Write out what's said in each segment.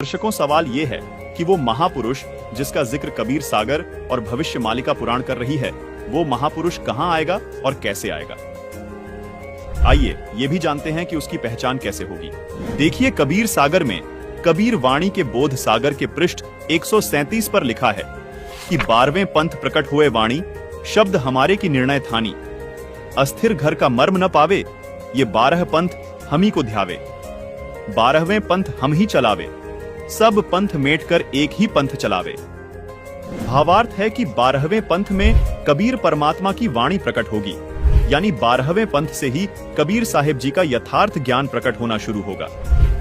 दर्शकों, सवाल ये है कि वो महापुरुष जिसका जिक्र कबीर सागर और भविष्य मालिका पुराण कर रही है, वो महापुरुष कहां आएगा और कैसे आएगा। आइए ये भी जानते हैं कि उसकी पहचान कैसे होगी। देखिए, कबीर सागर में कबीर वाणी के बोध सागर के पृष्ठ 137 पर लिखा है कि 12वें पंथ प्रकट हुए वाणी, शब्द हमारे की निर्णय थानी। अस्थिर घर का मर्म न पावे, ये 12 पंथ हम ही को ध्यावे। 12वें पंथ हम ही चलावे, सब पंथ मेट कर एक ही पंथ चलावे। भावार्थ है कि 12वें पंथ में कबीर परमात्मा की वाणी प्रकट होगी, यानी 12वें पंथ से ही कबीर साहिब जी का यथार्थ ज्ञान प्रकट होना शुरू होगा।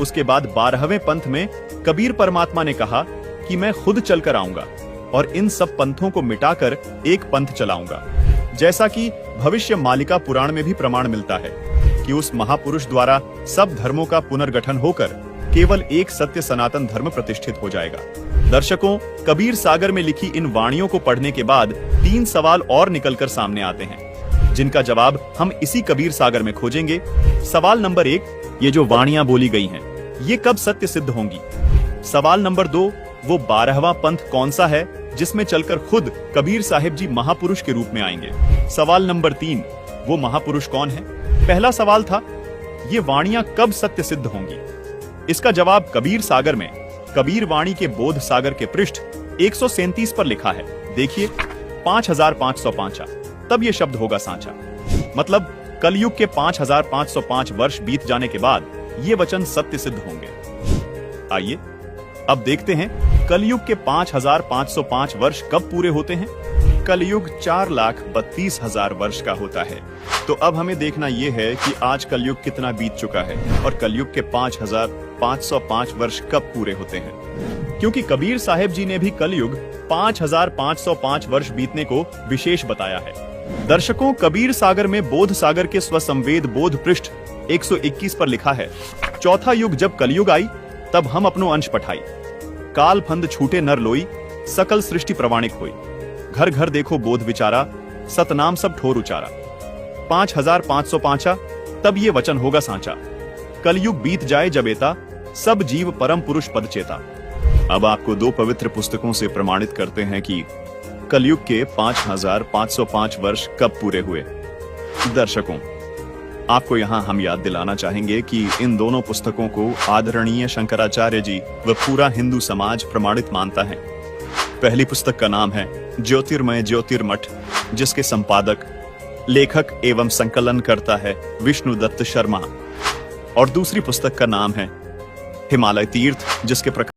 उसके बाद 12वें पंथ में कबीर परमात्मा ने कहा कि मैं खुद चलकर आऊंगा और इन सब पंथों को मिटाकर एक पंथ चलाऊंगा। जैसा कि भविष्य मालिका पुराण में भी प्रमाण मिलता है कि उस महापुरुष द्वारा सब धर्मों का पुनर्गठन होकर केवल एक सत्य सनातन धर्म प्रतिष्ठित हो जाएगा। दर्शकों, कबीर सागर में लिखी इन वाणियों को पढ़ने के बाद 3 सवाल और निकलकर सामने आते हैं, जिनका जवाब हम इसी कबीर सागर में खोजेंगे। सवाल नंबर 1, ये जो वाणियां बोली गई हैं, ये कब सत्य सिद्ध होंगी। सवाल नंबर 2, वो 12वां पंथ कौन सा है जिसमें चलकर खुद कबीर साहिब जी महापुरुष के रूप में आएंगे। सवाल नंबर 3, वो महापुरुष कौन है। पहला सवाल था, ये वाणियां कब सत्य सिद्ध होंगी। इसका जवाब कबीर सागर में कबीर वाणी के बोध सागर के पृष्ठ 137 पर लिखा है। देखिए, 5505 तब ये शब्द होगा सांचा। मतलब कलयुग के 5505 वर्ष बीत जाने के बाद ये वचन सत्य सिद्ध होंगे। आइए अब देखते हैं कलयुग के 5505 वर्ष कब पूरे होते हैं। कलयुग 4,32,000 वर्ष का होता है। तो अब हमें देखना यह है कि आज कलयुग कितना बीत चुका है और कलयुग के 5505 वर्ष कब पूरे होते हैं, क्योंकि कबीर साहिब जी ने भी कलयुग 5505 वर्ष बीतने को विशेष बताया है। दर्शकों, कबीर सागर में बोध सागर के स्वसंवेद बोध पृष्ठ 121 पर लिखा है, चौथा युग जब कलयुग आई, तब हम अपनो अंश पठाई। काल फंद छूटे नर लोई, सकल सृष्टि प्रवाणिक हुई। घर घर देखो बोध विचारा, सतनाम सब ठोर उचारा। 5505 तब ये वचन होगा सांचा। कलयुग बीत जाए जब एता, सब जीव परम पुरुष पद चेता। अब आपको 2 पवित्र पुस्तकों से प्रमाणित करते हैं कि कलयुग के 5505 वर्ष कब पूरे हुए। दर्शकों, आपको यहाँ हम याद दिलाना चाहेंगे कि इन दोनों पुस्तकों को आदरणीय शंकराचार्य जी व पूरा हिंदू समाज प्रमाणित मानता है। पहली पुस्तक का नाम है ज्योतिर्मय ज्योतिर्मठ, जिसके संपादक, लेखक एवं संकलन करता है विष्णुदत्त शर्मा, और दूसरी पुस्तक का नाम है हिमालय तीर्थ, जिसके